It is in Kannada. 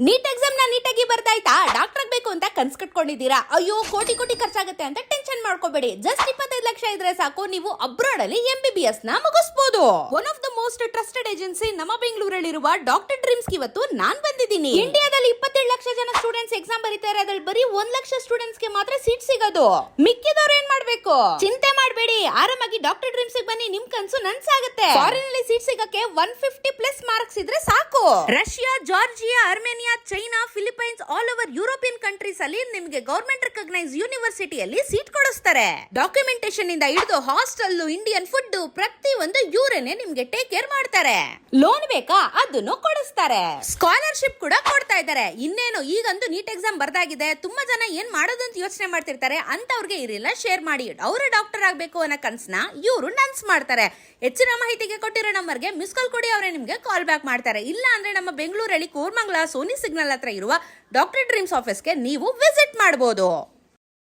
ನೀಟ್ ಎಕ್ಸಾಮ್ ನ ನೀಟಾಗಿ ಬರ್ದಾಯ್ತಾ? ಡಾಕ್ಟರ್ ಆಗ್ಬೇಕು ಅಂತ ಕನ್ಸ್ ಕಟ್ಕೊಂಡಿದ್ದೀರಾ? ಅಯ್ಯೋ ಕೋಟಿ ಕೋಟಿ ಖರ್ಚಾಗುತ್ತೆ ಅಂತ ಟೆನ್ಷನ್ ಮಾಡ್ಕೋಬೇಡಿ. ಜಸ್ಟ್ 25 ಲಕ್ಷ ಇದ್ರೆ ಸಾಕು, ನೀವು ಅಬ್ರಾಡ್ ಅಲ್ಲಿ MBBS ನ ಮುಗಿಸಬಹುದು. One of the most trusted agency ನಮ್ಮ ಬೆಂಗಳೂರಲ್ಲಿರುವ ಡಾಕ್ಟರ್ ಡ್ರೀಮ್ಸ್ ಇವತ್ತು ನಾನ್ ಬಂದಿದ್ದೀನಿ. ಇಂಡಿಯಾದಲ್ಲಿ 27 ಲಕ್ಷ ಜನ ಸ್ಟೂಡೆಂಟ್ಸ್ ಎಕ್ಸಾಮ್ ಬರೀತಾರೆ, ಅದ್ರಲ್ಲಿ ಬರೀ 1 ಲಕ್ಷ ಸ್ಟೂಡೆಂಟ್ಸ್ ಗೆ ಮಾತ್ರ ಸೀಟ್ ಸಿಗೋದು. ಮಿಕ್ಕಿದವ್ರು ಏನ್ ಮಾಡ್ಬೇಕು? ಚಿಂತೆ ಮಾಡಬೇಡಿ, ಆರಾಮಾಗಿ ಡಾಕ್ಟರ್ ಡ್ರೀಮ್ಸ್ ಬನ್ನಿ, ನಿಮ್ ಕನ್ಸು ನನ್ಸಾಗುತ್ತೆ. ಫಾರಿನ್ ಅಲ್ಲಿ ಸೀಟ್ ಸಿಗಕ್ಕೆ 150+ ಮಾರ್ಕ್ಸ್ ಇದ್ರೆ ಸಾಕು. Russia, Georgia, Armenia, China, Philippines, all over European countries ಅಲ್ಲಿ ನಿಮಗೆ ಗವರ್ಮೆಂಟ್ ರೆಕಗ್ನೈಸ್ ಯೂನಿವರ್ಸಿಟಿಯಲ್ಲಿ ಸೀಟ್ ಕೊಡಿಸ್ತಾರೆ. ಡಾಕ್ಯುಮೆಂಟೇಶನ್ ಇಂದ ಹಿಡಿದು ಹಾಸ್ಟೆಲ್, ಇಂಡಿಯನ್ ಫುಡ್, ಪ್ರತಿ ಒಂದು ಇವರೇನೆ ನಿಮ್ಗೆ ಟೇಕ್ ಕೇರ್ ಮಾಡ್ತಾರೆ. ಲೋನ್ ಬೇಕಾ? ಅದನ್ನು ಕೊಡಿಸ್ತಾರೆ. ಸ್ಕಾಲರ್ಶಿಪ್ ಕೂಡ ಕೊಡ್ತಾ ಇದ್ದಾರೆ. ಇನ್ನೇನು, ಈಗಂತೂ ನೀಟ್ ಎಕ್ಸಾಮ್ ಬರ್ದಾಗಿದೆ. ತುಂಬಾ ಜನ ಏನ್ ಮಾಡೋದು ಅಂತ ಯೋಚನೆ ಮಾಡ್ತಿರ್ತಾರೆ. ಅಂತವ್ರಿಗೆ ಇರಲ್ಲ ಶೇರ್ ಮಾಡಿ. ಅವರು ಡಾಕ್ಟರ್ ಆಗ್ಬೇಕು ಅನ್ನೋ ಕನ್ಸನ್ನ ಇವರು ನನ್ಸ್ ಮಾಡ್ತಾರೆ. ಹೆಚ್ಚಿನ ಮಾಹಿತಿಗೆ ಕೊಟ್ಟಿರೋ ನಂಬರ್ಗೆ ಮಿಸ್ ಕಾಲ್ ಕೊಡಿ, ಅವರೇ ನಿಮ್ಗೆ ಕಾಲ್ ಬ್ಯಾಕ್ ಮಾಡ್ತಾರೆ. ಇಲ್ಲ ಅಂದ್ರೆ ನಮ್ಮ ಬೆಂಗಳೂರಲ್ಲಿ ಕೋರ್ಮಂಗಲ ಸೋನಿ ಸಿಗ್ನಲ್ ಹತ್ರ ಇರುವ ಡಾಕ್ಟರ್ ಡ್ರೀಮ್ಸ್ ಆಫೀಸ್ಗೆ ನೀವು ವಿಸಿಟ್ ಮಾಡಬಹುದು.